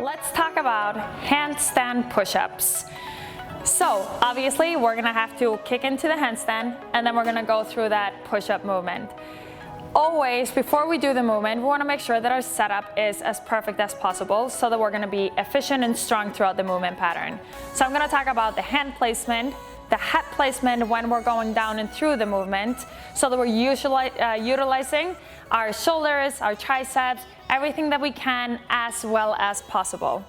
let's talk about handstand push-ups. So obviously we're gonna have to kick into the handstand and then we're gonna go through that push-up movement. Always, before we do the movement, we wanna make sure that our setup is as perfect as possible so that we're gonna be efficient and strong throughout the movement pattern. So I'm gonna talk about the hand placement, the head placement when we're going down and through the movement, so that we're utilizing our shoulders, our triceps, everything that we can as well as possible.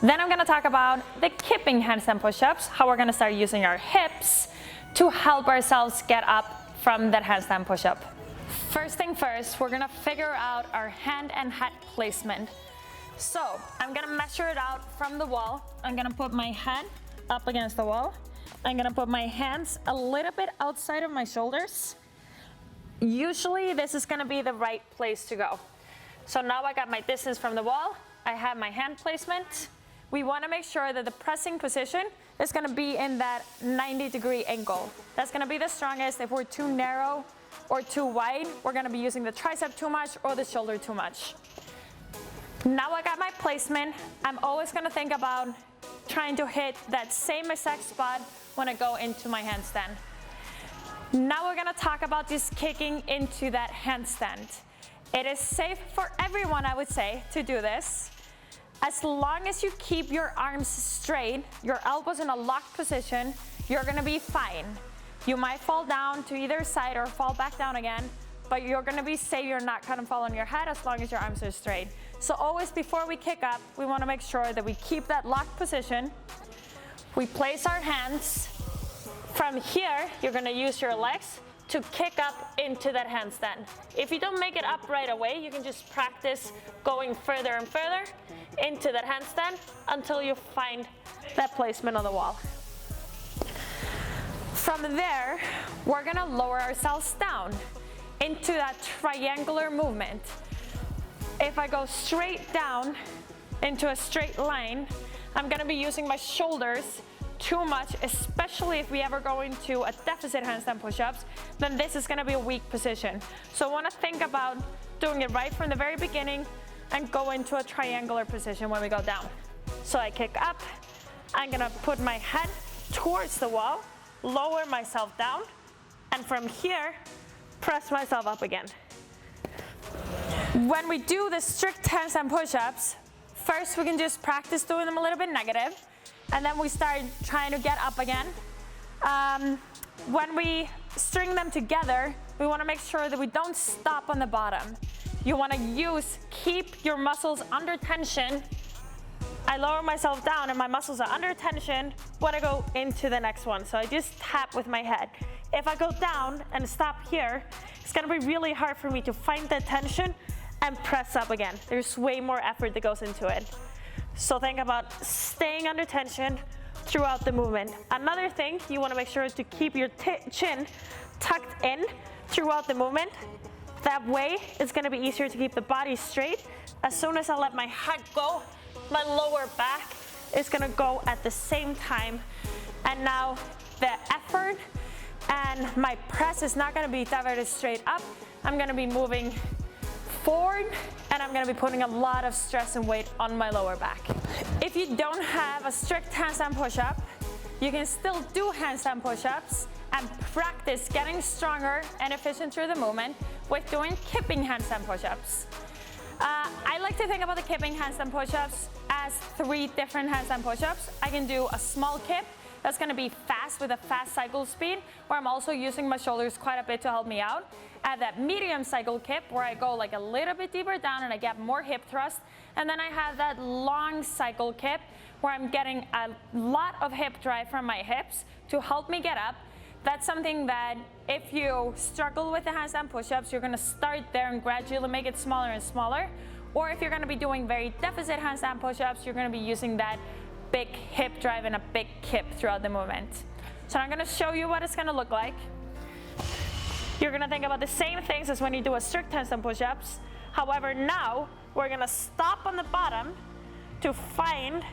Then I'm gonna talk about the kipping handstand push-ups, how we're gonna start using our hips to help ourselves get up from that handstand push-up. First thing first, we're gonna figure out our hand and head placement. So I'm gonna measure it out from the wall. I'm gonna put my head up against the wall. I'm gonna put my hands a little bit outside of my shoulders. Usually this is gonna be the right place to go. So now I got my distance from the wall. I have my hand placement. We wanna make sure that the pressing position is gonna be in that 90-degree angle. That's gonna be the strongest. If we're too narrow or too wide, we're gonna be using the tricep too much or the shoulder too much. Now I got my placement. I'm always gonna think about trying to hit that same exact spot when I go into my handstand. Now we're gonna talk about just kicking into that handstand. It is safe for everyone, I would say, to do this. As long as you keep your arms straight, your elbows in a locked position, you're gonna be fine. You might fall down to either side or fall back down again, but you're gonna be safe. You're not gonna fall on your head as long as your arms are straight. So always before we kick up, we wanna make sure that we keep that locked position. We place our hands. From here, you're gonna use your legs to kick up into that handstand. If you don't make it up right away, you can just practice going further and further into that handstand until you find that placement on the wall. From there, we're gonna lower ourselves down into that triangular movement. If I go straight down into a straight line, I'm gonna be using my shoulders too much, especially if we ever go into a deficit handstand push-ups, then this is gonna be a weak position. So I wanna think about doing it right from the very beginning and go into a triangular position when we go down. So I kick up, I'm gonna put my head towards the wall, lower myself down, and from here, press myself up again. When we do the strict handstand push-ups, first we can just practice doing them a little bit negative, and then we start trying to get up again. When we string them together, we wanna make sure that we don't stop on the bottom. You wanna keep your muscles under tension. I lower myself down and my muscles are under tension when I go into the next one. So I just tap with my head. If I go down and stop here, it's gonna be really hard for me to find that tension and press up again. There's way more effort that goes into it. So think about staying under tension throughout the movement. Another thing, you wanna make sure to keep your chin tucked in throughout the movement. That way, it's gonna be easier to keep the body straight. As soon as I let my head go, my lower back is gonna go at the same time. And now the effort and my press is not gonna be diverted straight up. I'm gonna be moving forward and I'm gonna be putting a lot of stress and weight on my lower back. If you don't have a strict handstand push-up, you can still do handstand push-ups and practice getting stronger and efficient through the movement with doing kipping handstand push-ups. I like to think about the kipping handstand push-ups as 3 different handstand push-ups. I can do a small kip that's gonna be fast with a fast cycle speed, where I'm also using my shoulders quite a bit to help me out. I have that medium cycle kip where I go like a little bit deeper down and I get more hip thrust. And then I have that long cycle kip where I'm getting a lot of hip drive from my hips to help me get up. That's something that if you struggle with the handstand push-ups, you're gonna start there and gradually make it smaller and smaller. Or if you're gonna be doing very deficit handstand push-ups, you're gonna be using that big hip drive and a big kip throughout the movement. So I'm gonna show you what it's gonna look like. You're gonna think about the same things as when you do a strict handstand push-ups. However, now we're gonna stop on the bottom to find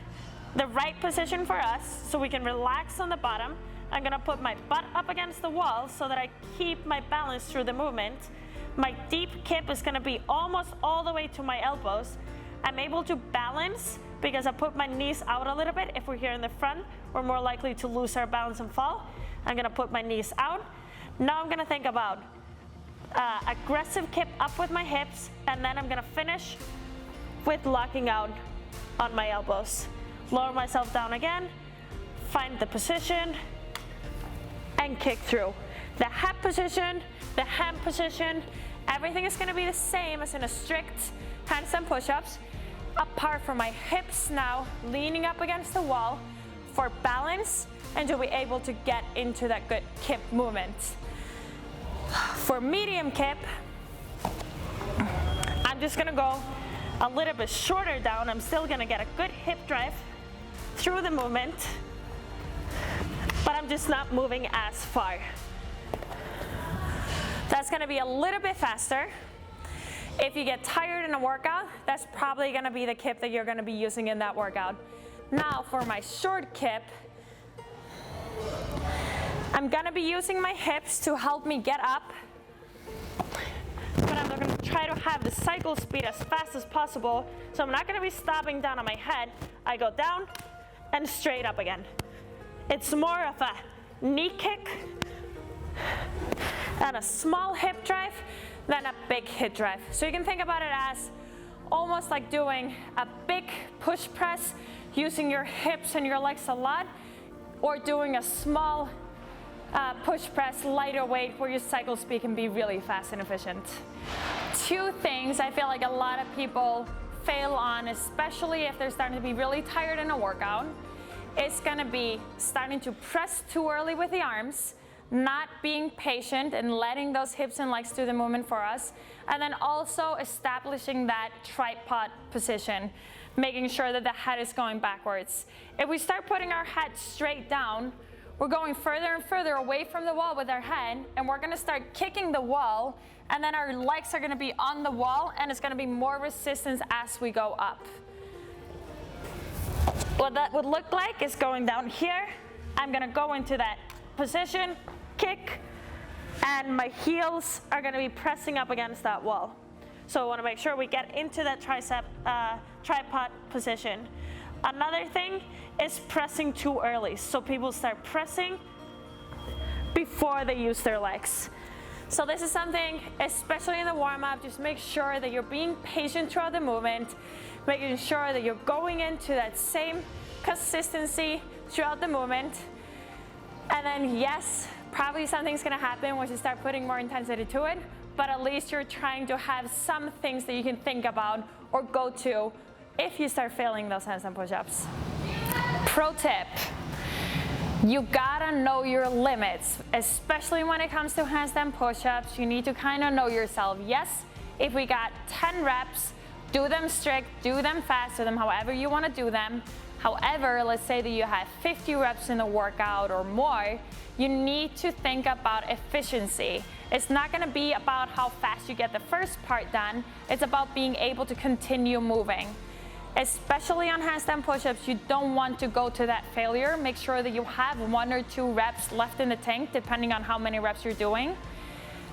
the right position for us so we can relax on the bottom. I'm gonna put my butt up against the wall so that I keep my balance through the movement. My deep kip is gonna be almost all the way to my elbows. I'm able to balance because I put my knees out a little bit. If we're here in the front, we're more likely to lose our balance and fall. I'm gonna put my knees out. Now I'm gonna think about aggressive kip up with my hips, and then I'm gonna finish with locking out on my elbows. Lower myself down again, find the position, and kick through. The head position, the hand position, everything is gonna be the same as in a strict handstand push-ups, apart from my hips now leaning up against the wall for balance and to be able to get into that good kip movement. For medium kip, I'm just gonna go a little bit shorter down. I'm still gonna get a good hip drive through the movement, but I'm just not moving as far. That's gonna be a little bit faster. If you get tired in a workout, that's probably gonna be the kip that you're gonna be using in that workout. Now for my short kip, I'm gonna be using my hips to help me get up, but I'm gonna try to have the cycle speed as fast as possible, so I'm not gonna be stopping down on my head. I go down and straight up again. It's more of a knee kick and a small hip drive than a big hip drive. So you can think about it as almost like doing a big push press using your hips and your legs a lot, or doing a small push press, lighter weight, where your cycle speed can be really fast and efficient. Two things I feel like a lot of people fail on, especially if they're starting to be really tired in a workout, is gonna be starting to press too early with the arms, not being patient and letting those hips and legs do the movement for us, and then also establishing that tripod position, making sure that the head is going backwards. If we start putting our head straight down, we're going further and further away from the wall with our head, and we're gonna start kicking the wall, and then our legs are gonna be on the wall, and it's gonna be more resistance as we go up. What that would look like is going down here. I'm gonna go into that position, kick, and my heels are gonna be pressing up against that wall. So I wanna make sure we get into that tripod position. Another thing is pressing too early. So people start pressing before they use their legs. So this is something, especially in the warm-up, just make sure that you're being patient throughout the movement, making sure that you're going into that same consistency throughout the movement. And then yes, probably something's gonna happen once you start putting more intensity to it, but at least you're trying to have some things that you can think about or go to if you start failing those handstand push-ups. Pro tip, you gotta know your limits, especially when it comes to handstand push-ups. You need to kind of know yourself. Yes, if we got 10 reps, do them strict, do them fast, do them however you wanna do them. However, let's say that you have 50 reps in a workout or more, you need to think about efficiency. It's not gonna be about how fast you get the first part done, it's about being able to continue moving. Especially on handstand push-ups, you don't want to go to that failure. Make sure that you have 1 or 2 reps left in the tank, depending on how many reps you're doing.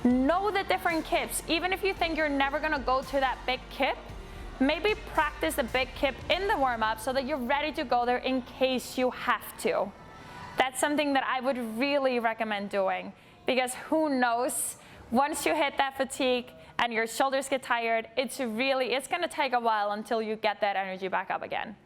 Know the different kips. Even if you think you're never gonna go to that big kip, maybe practice the big kip in the warm-up so that you're ready to go there in case you have to. That's something that I would really recommend doing, because who knows, once you hit that fatigue and your shoulders get tired, it's gonna take a while until you get that energy back up again.